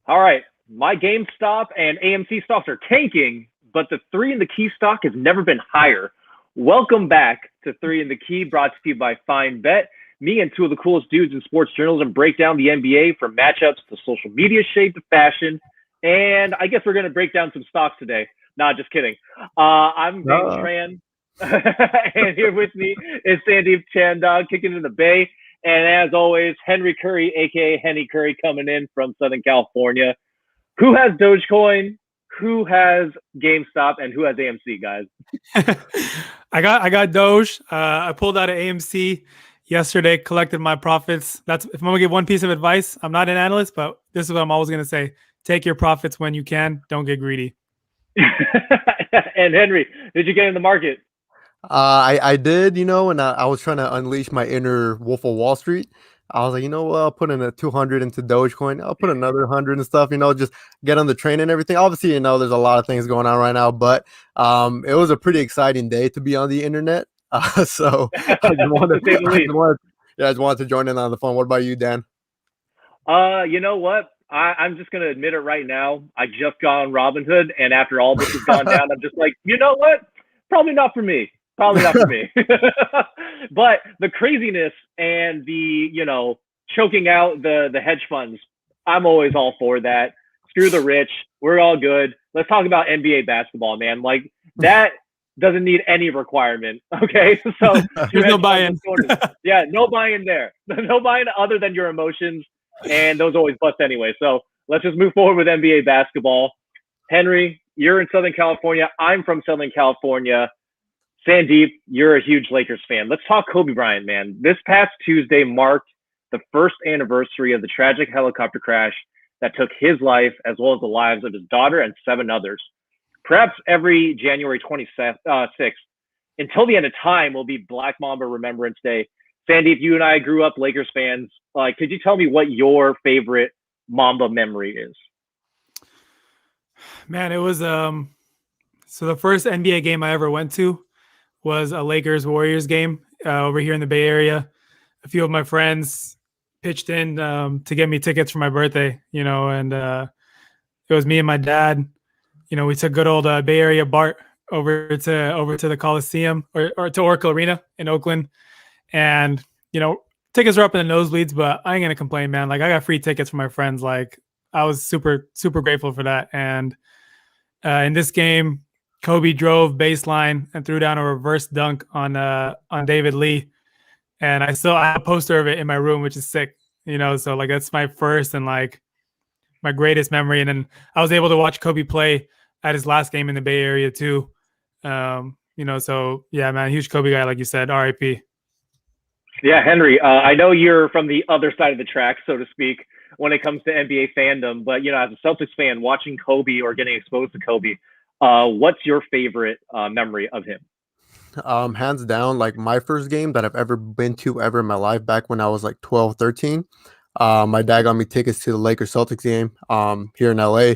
All right. My GameStop and AMC stocks are tanking, but the three in the key stock has never been higher. Welcome back to Three in the Key, brought to you by Fine Bet. Me and two of the coolest dudes in sports journalism break down the NBA from matchups to social media shade to fashion. And I guess we're going to break down some stocks today. Nah, just kidding. I'm James Tran, and here with me is Sandeep Chandog kicking in the Bay. And as always, Henry Curry, aka Henny Curry, coming in from Southern California. Who has Dogecoin? Who has GameStop? And who has AMC, guys? I got Doge. I pulled out of AMC yesterday, collected my profits. That's if I'm gonna give one piece of advice. I'm not an analyst, but this is what I'm always gonna say: take your profits when you can. Don't get greedy. And Henry, did you get in the market? I did, and I was trying to unleash my inner Wolf of Wall Street. I was like, what, I'll put in a 200 into Dogecoin. I'll put another 100 and stuff, just get on the train and everything. Obviously, there's a lot of things going on right now, but it was a pretty exciting day to be on the internet. So I just wanted to join in on the fun. What about you, Dan? You know what? I'm just going to admit it right now. I just got on Robinhood, and after all this has gone down, I'm just like, you know what? Probably not for me. Probably not for me. But the craziness and the, choking out the hedge funds, I'm always all for that. Screw the rich. We're all good. Let's talk about NBA basketball, man. Like, that doesn't need any requirement. Okay. So there's no buy-in. Yeah, no buy-in there. No buy-in other than your emotions. And those always bust anyway. So let's just move forward with NBA basketball. Henry, you're in Southern California. I'm from Southern California. Sandeep, you're a huge Lakers fan. Let's talk Kobe Bryant, man. This past Tuesday marked the first anniversary of the tragic helicopter crash that took his life as well as the lives of his daughter and 7 others. Perhaps every January 26th, until the end of time, will be Black Mamba Remembrance Day. Sandeep, you and I grew up Lakers fans. Could you tell me what your favorite Mamba memory is? Man, it was so the first NBA game I ever went to was a Lakers-Warriors game over here in the Bay Area. A few of my friends pitched in to get me tickets for my birthday, and it was me and my dad. We took good old Bay Area BART over to the Coliseum or to Oracle Arena in Oakland. And, tickets are up in the nosebleeds, but I ain't going to complain, man. Like, I got free tickets from my friends. Like, I was super, super grateful for that. And in this game, Kobe drove baseline and threw down a reverse dunk on David Lee. And I have a poster of it in my room, which is sick, so like that's my first and like my greatest memory. And then I was able to watch Kobe play at his last game in the Bay Area too. So yeah, man, huge Kobe guy, like you said, RIP. Yeah, Henry, I know you're from the other side of the track, so to speak, when it comes to NBA fandom, but as a Celtics fan, watching Kobe or getting exposed to Kobe, what's your favorite memory of him? Hands down, like my first game that I've ever been to ever in my life, back when I was like 12, 13. My dad got me tickets to the Lakers-Celtics game here in LA.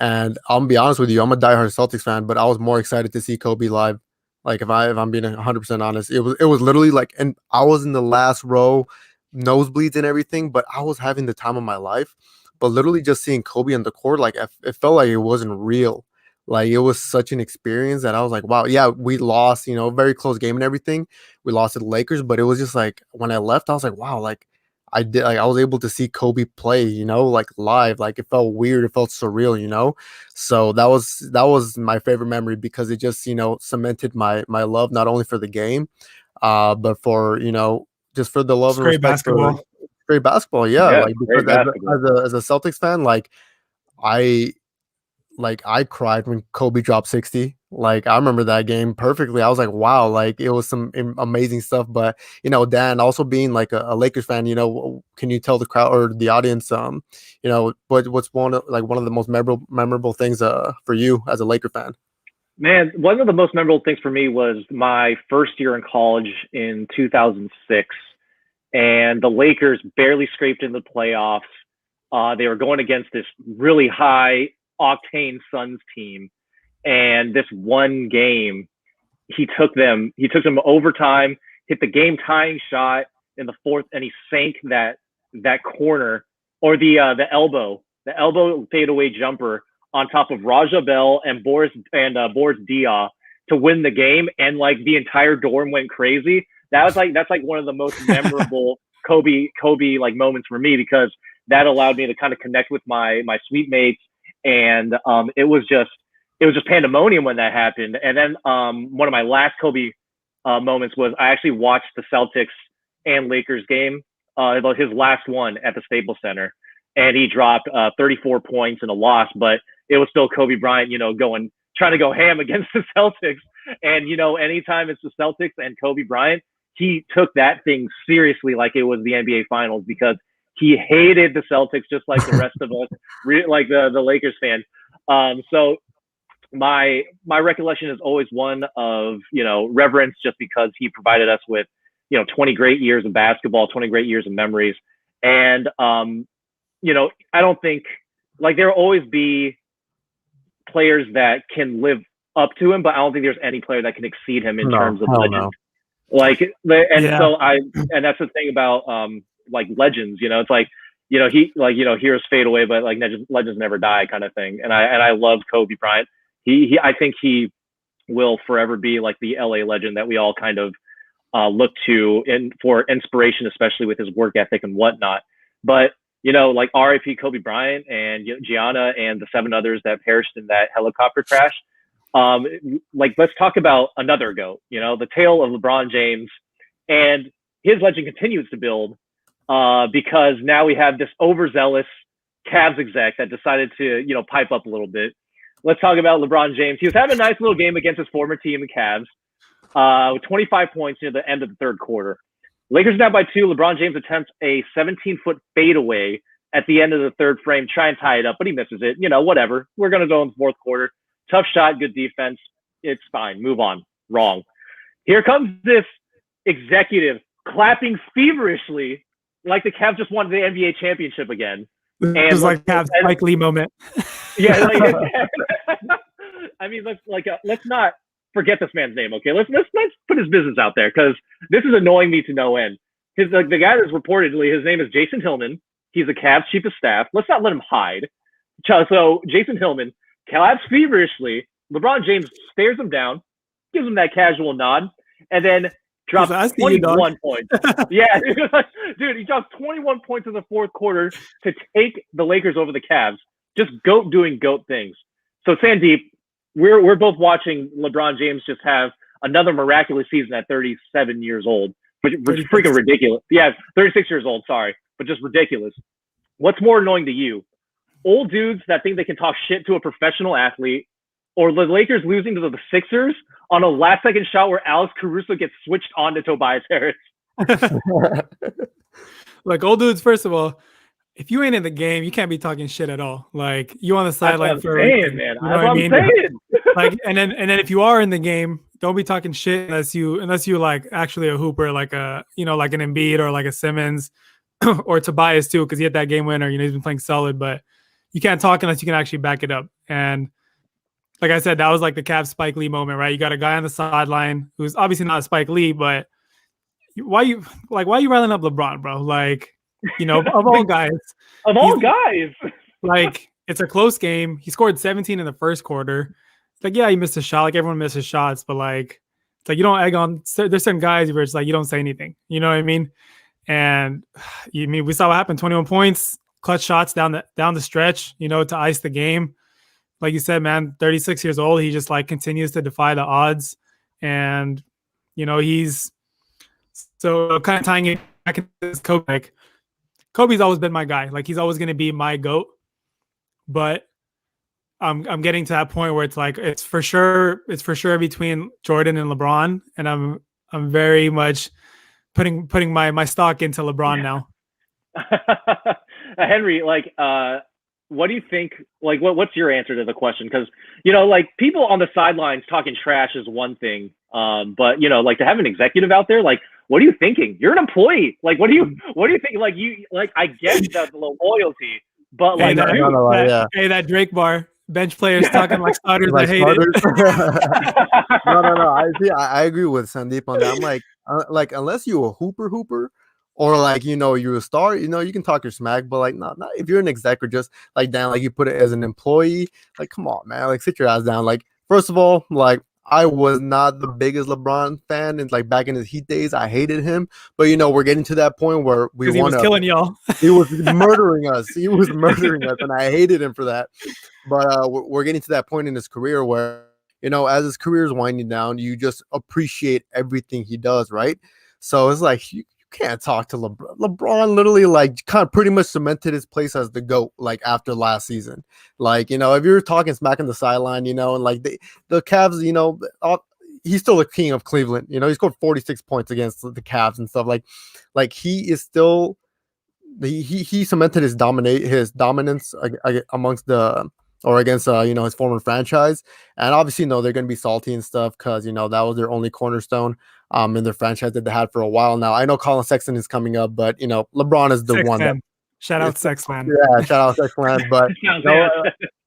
And I'm gonna be honest with you, I'm a diehard Celtics fan, but I was more excited to see Kobe live. Like if I'm being 100% honest, it was literally like, and I was in the last row, nosebleeds and everything, but I was having the time of my life. But literally just seeing Kobe on the court, like it felt like it wasn't real. Like it was such an experience that I was like, wow, yeah, we lost, very close game and everything. We lost to the Lakers, but it was just like when I left, I was like, wow, like I was able to see Kobe play, like live. Like it felt weird, it felt surreal, So that was my favorite memory because it just, cemented my love not only for the game, but for, just for the love and respect basketball. For great basketball. Yeah. Like because basketball. As a Celtics fan, I cried when Kobe dropped 60. Like I remember that game perfectly. I was like, wow, like it was some amazing stuff. But Dan, also being like a Lakers fan, can you tell the crowd or the audience, what's one of the most memorable things for you as a Laker fan? Man, one of the most memorable things for me was my first year in college in 2006, and the Lakers barely scraped in the playoffs. They were going against this really high octane Suns team, and this one game he took them overtime, hit the game tying shot in the fourth, and he sank that corner or the elbow the elbow fadeaway jumper on top of Raja Bell and Boris Diaw to win the game, and like the entire dorm went crazy. That's like one of the most memorable Kobe like moments for me, because that allowed me to kind of connect with my suite mates, and it was just pandemonium when that happened. And then one of my last Kobe moments was I actually watched the Celtics and Lakers game, his last one at the Staples Center, and he dropped 34 points in a loss, but it was still Kobe Bryant, trying to go ham against the Celtics. And anytime it's the Celtics and Kobe Bryant, he took that thing seriously, like it was the NBA Finals, because he hated the Celtics just like the rest of us, like the Lakers fans. So my recollection is always one of reverence, just because he provided us with 20 great years of basketball, 20 great years of memories. And I don't think, like, there will always be players that can live up to him, but I don't think there's any player that can exceed him in terms of legend. No. Like, and that's the thing about like legends, it's like, heroes fade away, but like legends never die, kind of thing. And I love Kobe Bryant. I think he will forever be like the LA legend that we all kind of look to for inspiration, especially with his work ethic and whatnot. But like R.I.P. Kobe Bryant and Gianna and the 7 others that perished in that helicopter crash. Like, let's talk about another GOAT, the tale of LeBron James, and his legend continues to build because now we have this overzealous Cavs exec that decided to, pipe up a little bit. Let's talk about LeBron James. He was having a nice little game against his former team, the Cavs, with 25 points near the end of the third quarter. Lakers down by 2. LeBron James attempts a 17-foot fadeaway at the end of the third frame, try and tie it up, but he misses it. Whatever. We're going to go in the fourth quarter. Tough shot, good defense. It's fine. Move on. Wrong. Here comes this executive clapping feverishly like the Cavs just won the NBA championship again. It was like Cavs Spike Lee moment. Yeah. I mean, let's not forget this man's name, okay? Let's put his business out there, because this is annoying me to no end. The guy that's reportedly, his name is Jason Hillman. He's the Cavs chief of staff. Let's not let him hide. So Jason Hillman claps feverishly. LeBron James stares him down, gives him that casual nod, and then drops 21 points. Yeah, dude, he drops 21 points in the fourth quarter to take the Lakers over the Cavs. Just GOAT doing GOAT things. So Sandeep, we're both watching LeBron James just have another miraculous season at 37 years old, which is freaking ridiculous. Yeah, 36 years old, sorry, but just ridiculous. What's more annoying to you? Old dudes that think they can talk shit to a professional athlete, or the Lakers losing to the Sixers on a last-second shot where Alex Caruso gets switched on to Tobias Harris? Like, old dudes, first of all, if you ain't in the game, you can't be talking shit at all. Like, you on the sideline for saying, man. That's what I'm saying. Like, and then if you are in the game, don't be talking shit unless you like actually a hooper, like a like an Embiid or like a Simmons or Tobias too, because he had that game winner. He's been playing solid, but you can't talk unless you can actually back it up. And like I said, that was like the Cavs Spike Lee moment, right? You got a guy on the sideline who's obviously not Spike Lee, but why you riling up LeBron, bro? Like, of all guys. Of all guys. Like, it's a close game. He scored 17 in the first quarter. It's like, yeah, he missed a shot. Like, everyone misses shots, but like, it's like you don't egg on. There's certain guys where it's like you don't say anything. You know what I mean? And we saw what happened. 21 points, clutch shots down the stretch. To ice the game. Like you said, man, 36 years old. He just like continues to defy the odds, and he's so kind of tying it back into this Kobe. Like, Kobe's always been my guy. Like, he's always going to be my GOAT. But I'm getting to that point where it's like it's for sure between Jordan and LeBron, and I'm very much putting my stock into LeBron now. Henry, like, what do you think? Like, what's your answer to the question? Because like, people on the sidelines talking trash is one thing, but like, to have an executive out there, like, what are you thinking? You're an employee. Like, what do you think? Like, I get the loyalty, but like, that Drake bar, bench players talking like starters. I hate it. No. I agree with Sandeep on that. I'm like unless you a hooper, or like, you're a star, you can talk your smack, but like not if you're an exec or just like Dan, like you put it as an employee, like come on, man, like sit your ass down. Like first of all, like I was not the biggest LeBron fan, and like back in his Heat days, I hated him. But we're getting to that point where we Because he want was to. killing y'all. He was murdering us. He was murdering us, and I hated him for that. But we're getting to that point in his career where as his career is winding down, you just appreciate everything he does, right? So it's like you can't talk to LeBron. LeBron literally like kind of pretty much cemented his place as the GOAT like after last season. Like, if you're talking smack on the sideline, and like the Cavs, he's still the king of Cleveland. He scored 46 points against the Cavs and stuff. Like he is still he cemented his dominance amongst the or against his former franchise. And obviously they're going to be salty and stuff because that was their only cornerstone in their franchise that they had for a while now. I know Collin Sexton is coming up, but LeBron is the Sexton. one that, shout out Sexland. yeah, shout out Sexland. But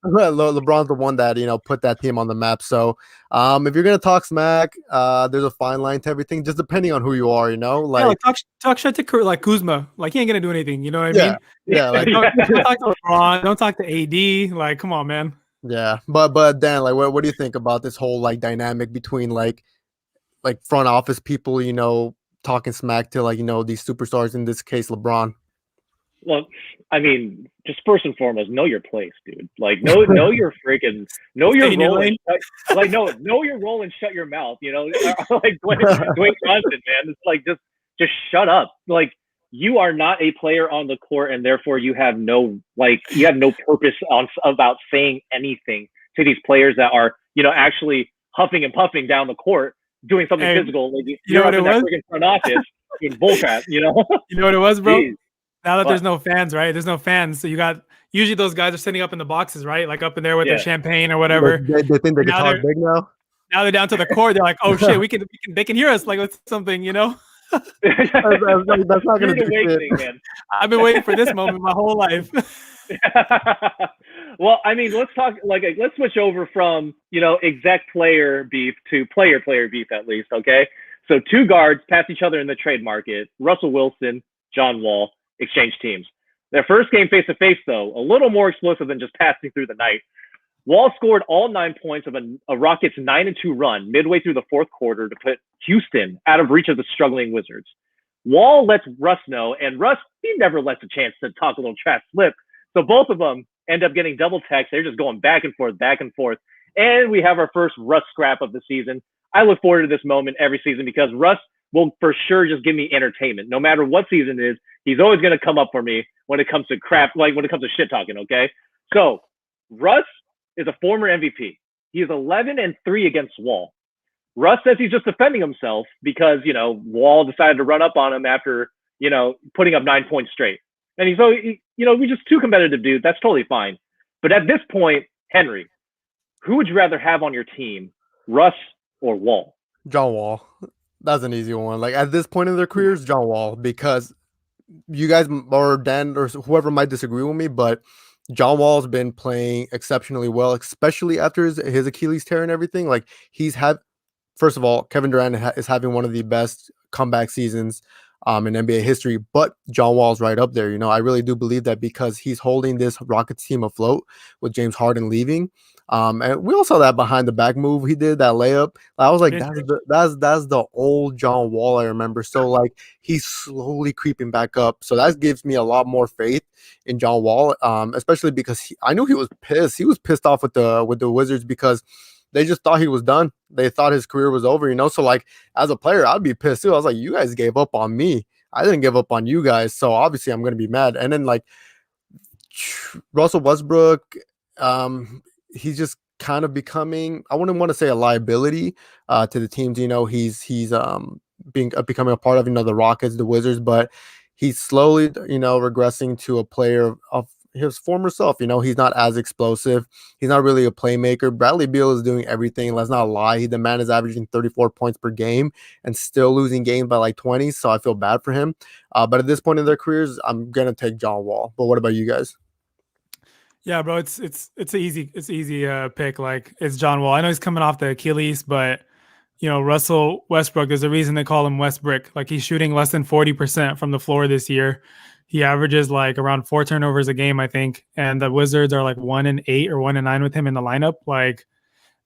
LeBron's the one that put that team on the map. So if you're gonna talk smack, there's a fine line to everything, just depending on who you are. Like talk shit to like Kuzma. Like he ain't gonna do anything. You know what I mean? Yeah. Like don't talk to LeBron. Don't talk to AD. Like come on, man. Yeah, but Dan, like what do you think about this whole like dynamic between like front office people, talking smack to like these superstars, in this case LeBron? Well, I mean, just first and foremost, know your place, dude. Like, know your freaking, know your role. Know your role and shut your mouth. Like Dwayne Johnson, man. It's like just shut up. Like, you are not a player on the court, and therefore you have no purpose about saying anything to these players that are actually huffing and puffing down the court, doing something physical. Like, you're up in that freaking front office doing bullcrap. You know what it was, bro? Jeez. Now that there's no fans, right? There's no fans. So you got usually those guys are sitting up in the boxes, right? Like up in there with their champagne or whatever. They think they can talk big now. Now they're down to the court. They're like, oh shit, they can hear us. Like it's something, That's not gonna do shit, man. I've been waiting for this moment my whole life. Well, I mean, let's switch over from exec player beef to player beef, at least. Okay, so two guards pass each other in the trade market. Russell Wilson, John Wall exchange teams. Their first game face to face, though, a little more explosive than just passing through the night. Wall scored all 9 points of a Rockets 9-2 run midway through the fourth quarter to put Houston out of reach of the struggling Wizards. Wall lets Russ know, and Russ, he never lets a chance to talk a little trash slip. So both of them end up getting double text. They're just going back and forth. And we have our first Russ scrap of the season. I look forward to this moment every season because Russ will for sure just give me entertainment. No matter what season it is, he's always going to come up for me when it comes to crap, like when it comes to shit talking, okay? So Russ is a former MVP. He is 11-3 against Wall. Russ says he's just defending himself because, Wall decided to run up on him after, putting up 9 points straight. And we're just two competitive dudes. That's totally fine. But at this point, Henry, who would you rather have on your team, Russ or Wall? John Wall. That's an easy one. Like at this point in their careers, John Wall, because you guys or Dan or whoever might disagree with me, but John Wall's been playing exceptionally well, especially after his Achilles tear and everything. Like first of all, Kevin Durant is having one of the best comeback seasons in NBA history, but John Wall's right up there. I really do believe that because he's holding this Rockets team afloat with James Harden leaving. And we all saw that behind the back move he did, that layup. I was like, that's the old John Wall I remember. So like he's slowly creeping back up. So that gives me a lot more faith in John Wall, especially because I knew he was pissed. He was pissed off with the Wizards because they just thought he was done. They thought his career was over, So like as a player, I'd be pissed too. I was like, you guys gave up on me. I didn't give up on you guys. So obviously I'm gonna be mad. And then like Russell Westbrook, he's just kind of becoming, I wouldn't want to say a liability to the teams. He's becoming a part of the Rockets, the Wizards, but he's slowly regressing to a player of his former self. He's not as explosive. He's not really a playmaker. Bradley Beal is doing everything. Let's not lie. The man is averaging 34 points per game and still losing games by like 20. So I feel bad for him. But at this point in their careers, I'm gonna take John Wall. But what about you guys? Yeah, bro, it's an easy pick. Like it's John Wall. I know he's coming off the Achilles, but Russell Westbrook, there's a reason they call him Westbrick. Like, he's shooting less than 40% from the floor this year. He averages like around 4 turnovers a game, I think. And the Wizards are like 1-8 or 1-9 with him in the lineup. Like,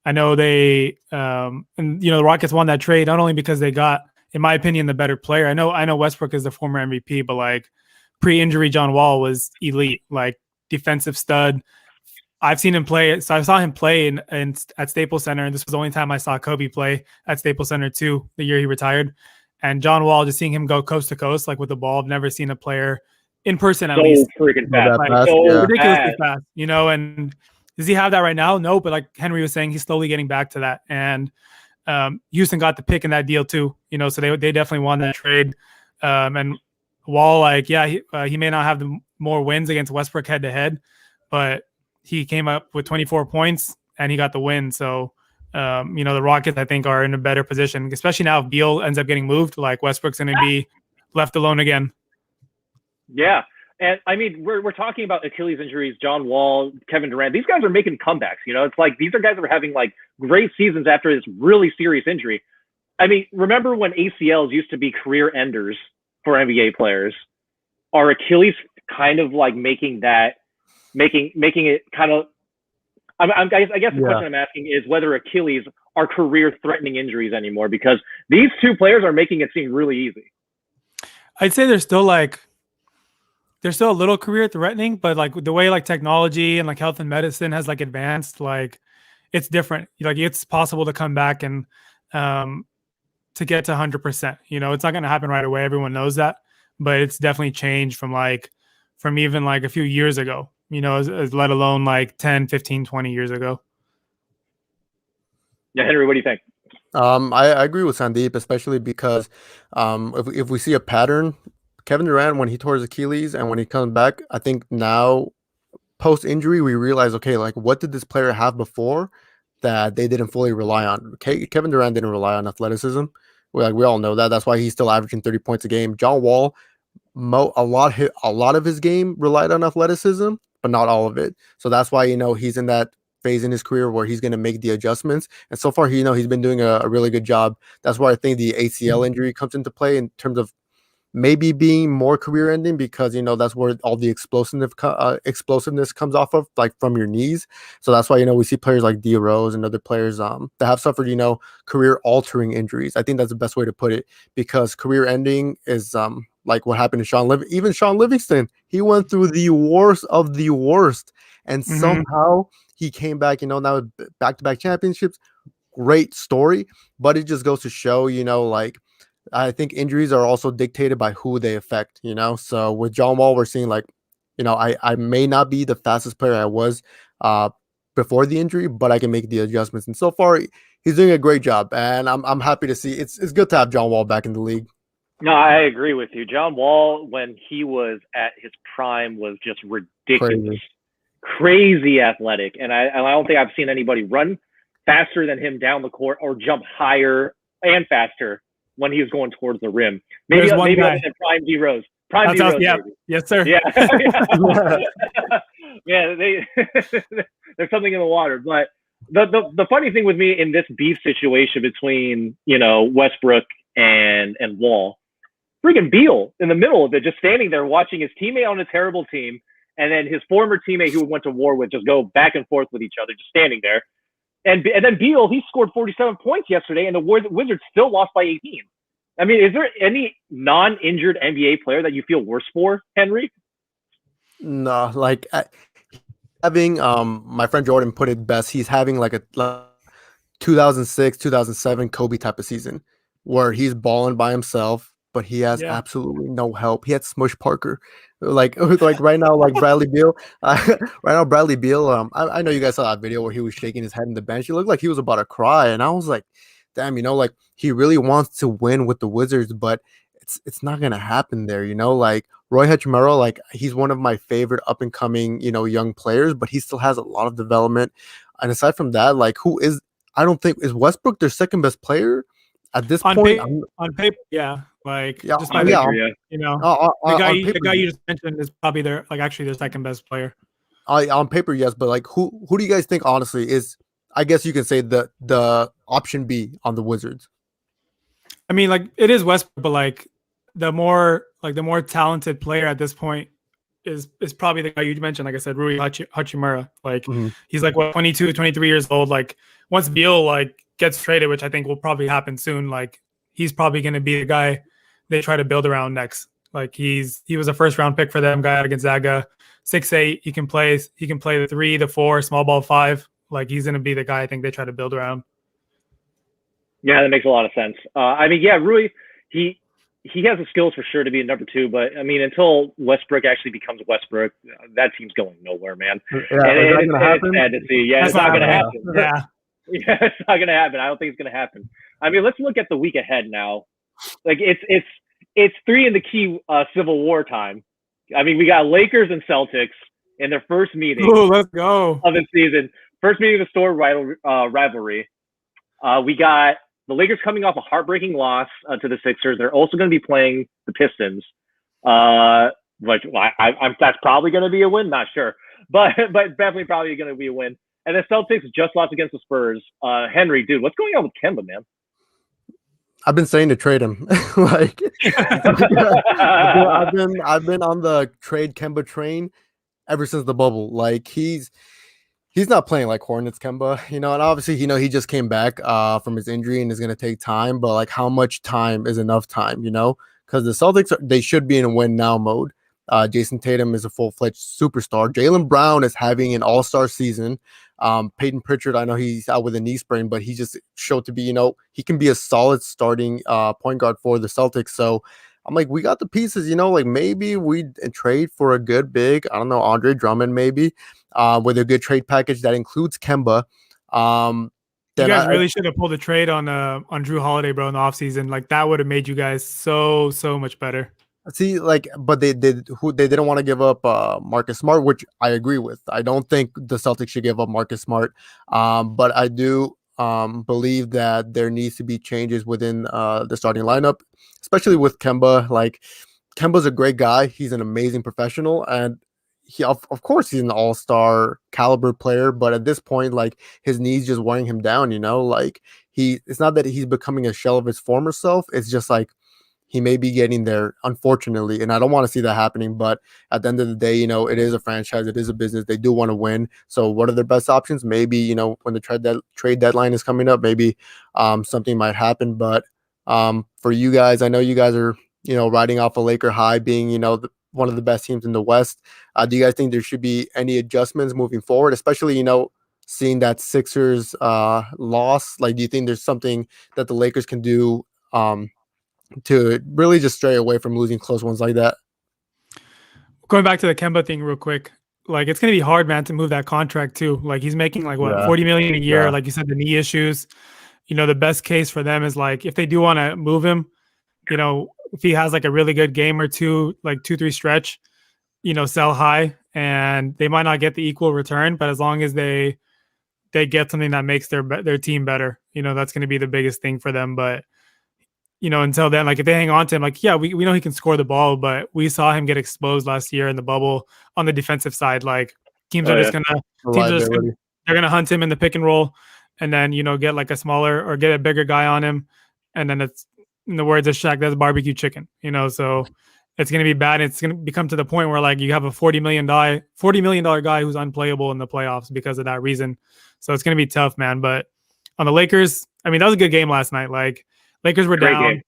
I know they, the Rockets won that trade not only because they got, in my opinion, the better player. I know Westbrook is the former MVP, but like pre-injury, John Wall was elite, like defensive stud. I've seen him play. So I saw him play at Staples Center, and this was the only time I saw Kobe play at Staples Center too, the year he retired. And John Wall, just seeing him go coast to coast, like with the ball, I've never seen a player in person at least freaking fast, like, yeah. ridiculously fast. And does he have that right now? No, but like Henry was saying, he's slowly getting back to that. And Houston got the pick in that deal too. So they definitely won that trade. And Wall, like, yeah, he may not have the more wins against Westbrook head to head, but he came up with 24 points and he got the win. So, the Rockets, I think, are in a better position, especially now if Beal ends up getting moved. Like, Westbrook's going to be left alone again. Yeah. And I mean, we're talking about Achilles injuries, John Wall, Kevin Durant. These guys are making comebacks. It's like these are guys that are having like great seasons after this really serious injury. I mean, remember when ACLs used to be career enders for NBA players? Are Achilles kind of like making it kind of? I guess the question I'm asking is whether Achilles are career-threatening injuries anymore, because these two players are making it seem really easy. I'd say they're still a little career threatening, but like the way like technology and like health and medicine has like advanced, like it's different. Like, it's possible to come back and to get to 100%. It's not going to happen right away. Everyone knows that, but it's definitely changed from even like a few years ago, as let alone like 10, 15, 20 years ago. Yeah, Henry, what do you think? I agree with Sandeep, especially because if we see a pattern, Kevin Durant, when he tore his Achilles and when he comes back, I think now post-injury, we realize, okay, like, what did this player have before that they didn't fully rely on? Kevin Durant didn't rely on athleticism. We all know that. That's why he's still averaging 30 points a game. John Wall, a lot of his game relied on athleticism, but not all of it. So that's why, he's in that phase in his career where he's going to make the adjustments. And so far, he's been doing a really good job. That's why I think the ACL injury comes into play in terms of maybe being more career ending, because that's where all the explosiveness comes off of, like from your knees. So that's why we see players like D Rose and other players that have suffered career altering injuries. I think that's the best way to put it, because career ending is like what happened to even Sean Livingston. He went through the worst of the worst, and somehow he came back. Now back-to-back championships. Great story, but it just goes to show like, I think injuries are also dictated by who they affect, So with John Wall, we're seeing like, I may not be the fastest player I was before the injury, but I can make the adjustments. And so far, he's doing a great job. And I'm happy to see. It's good to have John Wall back in the league. No, I agree with you. John Wall, when he was at his prime, was just ridiculous, crazy athletic. And I don't think I've seen anybody run faster than him down the court or jump higher and faster when he was going towards the rim. Maybe other than Prime D Rose. Prime D Rose. Yeah. Yes, sir. Yeah. Yeah. There's something in the water. But the funny thing with me in this beef situation between, Westbrook and Wall, freaking Beal in the middle of it, just standing there watching his teammate on a terrible team, and then his former teammate who went to war with just go back and forth with each other, just standing there. And then Beal, he scored 47 points yesterday, and the Wizards still lost by 18. I mean, is there any non-injured NBA player that you feel worse for, Henry? No, like having my friend Jordan put it best. He's having like a 2006, 2007 Kobe type of season where he's balling by himself, but he has absolutely no help. He had Smush Parker, like right now, like Bradley Beal. Right now, Bradley Beal. I know you guys saw that video where he was shaking his head in the bench. He looked like he was about to cry, and I was like, damn, like he really wants to win with the Wizards, but it's not gonna happen there. Like Roy Hachimura, like he's one of my favorite up and coming young players, but he still has a lot of development. And aside from that, like I don't think is Westbrook their second best player at this point. On paper, yeah. Like, just on the guy you just mentioned is probably their second best player. On paper, yes, but like, who do you guys think honestly is? I guess you can say the option B on the Wizards. I mean, like it is Westbrook, but like the more talented player at this point is probably the guy you mentioned. Like I said, Rui Hachimura. Like he's like what 22, 23 years old. Like once Beal like gets traded, which I think will probably happen soon, like he's probably going to be the guy they try to build around next. Like he was a first round pick for them, guy out of Gonzaga, 6'8". He can play the 3, the 4, small ball 5. Like he's going to be the guy I think they try to build around. Yeah, that makes a lot of sense. I mean, yeah, Rui, he has the skills for sure to be a number 2, but I mean, until Westbrook actually becomes Westbrook, that team's going nowhere, man. Yeah, and it's sad to see. Yeah, it's not going to happen. Yeah. Yeah, it's not going to happen. I don't think it's going to happen. I mean, let's look at the week ahead now. Like it's 3 in the key Civil War time. I mean, we got Lakers and Celtics in their first meeting. Ooh, let's go. Of the season. First meeting of the store rivalry. We got the Lakers coming off a heartbreaking loss to the Sixers. They're also going to be playing the Pistons. Which that's probably going to be a win. Not sure, but definitely probably going to be a win. And the Celtics just lost against the Spurs. Henry, dude, what's going on with Kemba, man? I've been saying to trade him. Like I've been on the trade Kemba train ever since the bubble. Like he's not playing like Hornets Kemba, and obviously, he just came back from his injury and is going to take time, but like how much time is enough time, because the Celtics, they should be in a win now mode. Jason Tatum is a full-fledged superstar. Jaylen Brown is having an all-star season. Peyton Pritchard, I know he's out with a knee sprain, but he just showed to be, he can be a solid starting point guard for the Celtics. So I'm like, we got the pieces, like maybe we trade for a good big, I don't know, Andre Drummond maybe, with a good trade package that includes Kemba. You guys really should have pulled a trade on Drew Holiday, bro, in the offseason. Like that would have made you guys so much better. See, like, but they didn't want to give up Marcus Smart, which I agree with. I don't think the Celtics should give up Marcus Smart, but I do believe that there needs to be changes within the starting lineup, especially with Kemba. Like, Kemba's a great guy. He's an amazing professional, and he, of course, he's an all-star caliber player. But at this point, like, his knees just wearing him down. Like it's not that he's becoming a shell of his former self. It's just like, he may be getting there, unfortunately, and I don't want to see that happening. But at the end of the day, it is a franchise, it is a business. They do want to win. So, what are their best options? Maybe when the trade deadline is coming up, maybe something might happen. But for you guys, I know you guys are riding off a Laker high, being one of the best teams in the West. Do you guys think there should be any adjustments moving forward, especially seeing that Sixers loss? Like, do you think there's something that the Lakers can do to really just stray away from losing close ones like that? Going back to the Kemba thing real quick, like it's going to be hard, man, to move that contract too. Like he's making like what, $40 million a year. Yeah. Like you said, the knee issues, the best case for them is like, if they do want to move him, if he has like a really good game or two, like 2-3 stretch, sell high, and they might not get the equal return, but as long as they get something that makes their team better, that's going to be the biggest thing for them. But until then, like if they hang on to him, like, yeah, we know he can score the ball, but we saw him get exposed last year in the bubble on the defensive side. Like teams are just gonna hunt him in the pick and roll, and then get like a smaller or get a bigger guy on him, and then it's, in the words of Shaq, that's barbecue chicken. So it's gonna be bad. It's gonna become to the point where like you have a $40 million guy who's unplayable in the playoffs because of that reason. So it's gonna be tough, man. But on the Lakers, I mean, that was a good game last night. Like Lakers were down. Game.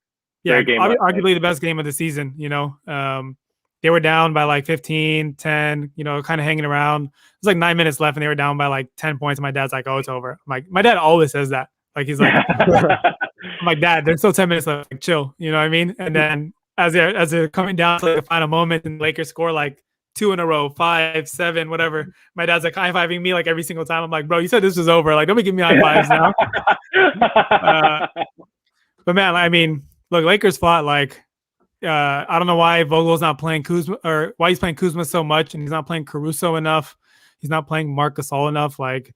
Yeah, arguably the best game of the season, They were down by like 15, 10, kind of hanging around. It was like 9 minutes left and they were down by like 10 points. And my dad's like, oh, it's over. I'm like, my dad always says that. Like, he's like, I'm like, Dad, there's still 10 minutes left. Like, chill. You know what I mean? And then as they're coming down to like the final moment and the Lakers score like 2 in a row, 5, 7, whatever. My dad's like high-fiving me like every single time. I'm like, bro, you said this was over. Like, don't be giving me high fives now. But man, I mean, look, Lakers fought like, I don't know why Vogel's not playing Kuzma, or why he's playing Kuzma so much, and he's not playing Caruso enough. He's not playing Marc Gasol enough. Like,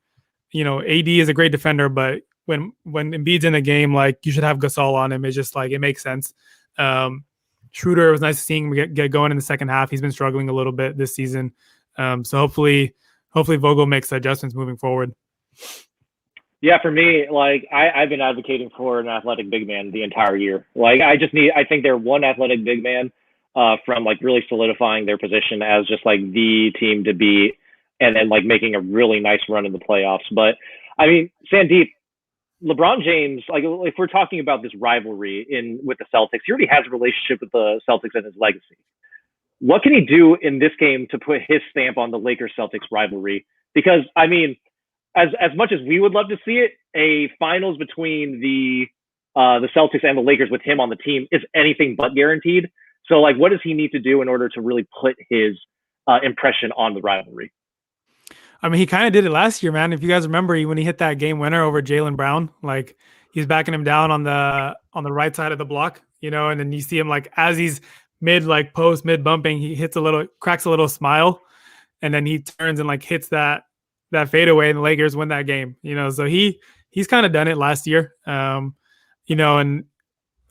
AD is a great defender, but when Embiid's in the game, like you should have Gasol on him. It's just like, it makes sense. Schroeder, it was nice seeing him get going in the second half. He's been struggling a little bit this season. So hopefully Vogel makes adjustments moving forward. Yeah, for me, like I've been advocating for an athletic big man the entire year. Like I think they're one athletic big man from like really solidifying their position as just like the team to beat, and then like making a really nice run in the playoffs. But I mean, Sandeep, LeBron James, like if we're talking about this rivalry in with the Celtics, he already has a relationship with the Celtics and his legacy. What can he do in this game to put his stamp on the Lakers Celtics rivalry? Because I mean, as much as we would love to see it, a finals between the Celtics and the Lakers with him on the team is anything but guaranteed. So like, what does he need to do in order to really put his impression on the rivalry? I mean, he kind of did it last year, man. If you guys remember, when he hit that game winner over Jaylen Brown, like he's backing him down on the right side of the block, and then you see him like as he's mid bumping, he cracks a little smile, and then he turns and like hits that fadeaway, and the Lakers win that game. So he's kind of done it last year. And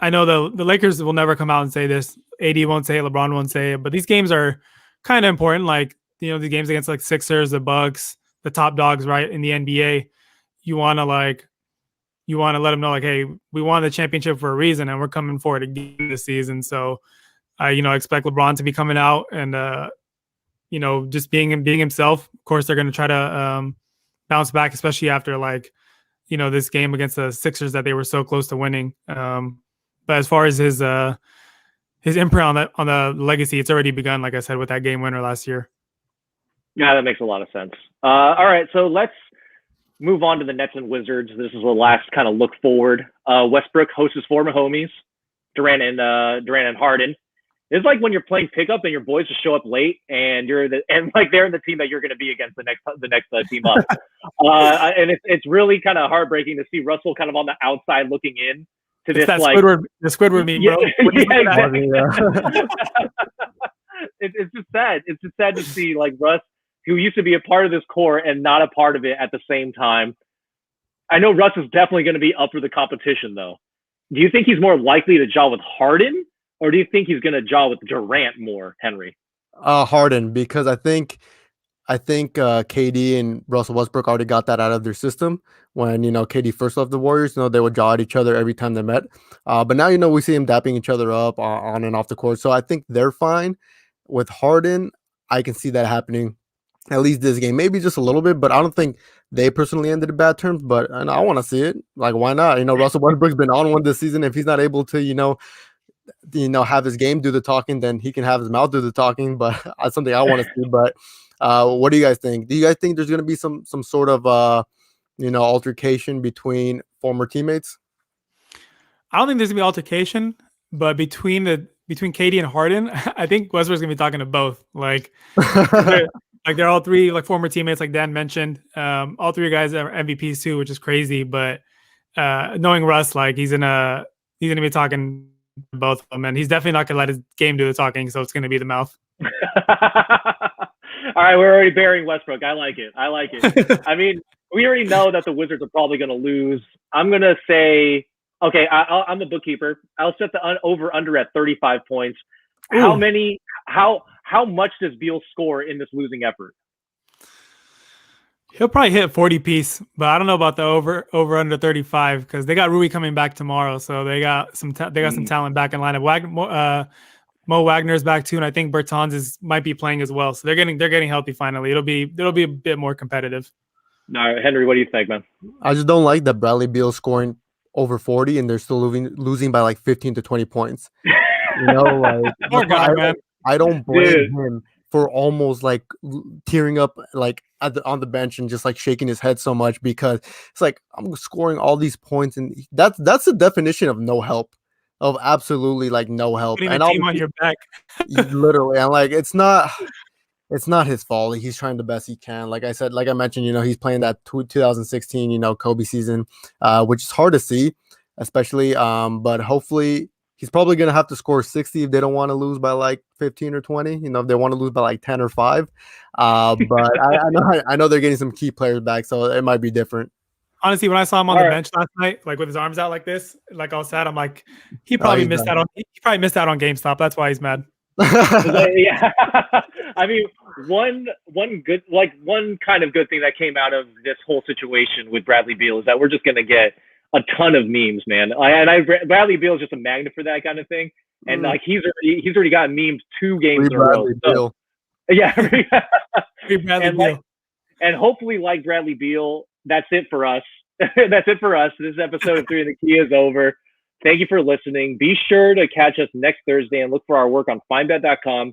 I know the Lakers will never come out and say this. AD won't say it, LeBron won't say it, but these games are kind of important. Like, the games against like Sixers, the Bucks, the top dogs, right, in the NBA, you want to let them know, like, hey, we won the championship for a reason, and we're coming for it again this season. So I expect LeBron to be coming out and just being himself. Of course, they're going to try to bounce back, especially after like this game against the Sixers that they were so close to winning. But as far as his imprint on the legacy, it's already begun, like I said, with that game winner last year. Yeah, that makes a lot of sense. All right, so let's move on to the Nets and Wizards. This is the last kind of look forward. Westbrook hosts his former homies, Durant and Harden. It's like when you're playing pickup and your boys just show up late, and they're in the team that you're going to be against the next team up. And it's really kind of heartbreaking to see Russell kind of on the outside looking in to this, like the Squidward meme, bro. Yeah, exactly. It's just sad. It's just sad to see like Russ, who used to be a part of this core and not a part of it at the same time. I know Russ is definitely going to be up for the competition, though. Do you think he's more likely to jaw with Harden, or do you think he's going to jaw with Durant more, Henry? Harden, because I think KD and Russell Westbrook already got that out of their system when KD first left the Warriors. They would jaw at each other every time they met. But now we see them dapping each other up on and off the court. So I think they're fine. With Harden, I can see that happening at least this game, maybe just a little bit, but I don't think they personally ended in bad terms. But I want to see it. Like, why not? Russell Westbrook's been on one this season. If he's not able to, have his game do the talking, then he can have his mouth do the talking. But that's something I want to see. But what do you guys think? Do you guys think there's going to be some sort of altercation between former teammates? I don't think there's gonna be altercation, but between KD and Harden, I think Westbrook's gonna be talking to both. Like, they're all three like former teammates, like Dan mentioned. All three guys are MVPs too, which is crazy. But knowing Russ, like he's gonna be talking to both of them, and he's definitely not gonna let his game do the talking. So it's gonna be the mouth. All right, we're already burying Westbrook. I like it. I mean, we already know that the Wizards are probably going to lose. I'm going to say, okay, I'm the bookkeeper. I'll set the over-under at 35 points. Ooh. How much does Beal score in this losing effort? He'll probably hit 40 piece, but I don't know about the over under 35 because they got Rui coming back tomorrow, so they got some talent back in lineup. Mo Wagner's back too, and I think Bertans might be playing as well. So they're getting healthy finally. It'll be a bit more competitive. All right, Henry, what do you think, man? I just don't like that Bradley Beal scoring over 40 and they're still losing by like 15 to 20 points. Like poor guy, man. I don't blame him for almost like tearing up like on the bench and just like shaking his head so much because it's like I'm scoring all these points and that's the definition of no help. Of absolutely like no help. Putting the team on your back. Literally. And like it's not his fault. He's trying the best he can. Like I mentioned, he's playing that 2016, Kobe season, which is hard to see, especially but hopefully he's probably gonna have to score 60 if they don't want to lose by like 15 or 20, if they want to lose by like 10 or 5. But I know they're getting some key players back, so it might be different. Honestly, when I saw him on the bench last night, like with his arms out like this, like all sad, I'm like, he probably missed out on GameStop. That's why he's mad. Yeah. I mean, one kind of good thing that came out of this whole situation with Bradley Beal is that we're just gonna get a ton of memes, man. Bradley Beal is just a magnet for that kind of thing, and like he's already gotten memes 2 games in a row. So, yeah, Bradley Beal. And hopefully, like Bradley Beal, that's it for us. That's it for us. This episode of 3 and the Key is over. Thank you for listening. Be sure to catch us next Thursday and look for our work on FineBet.com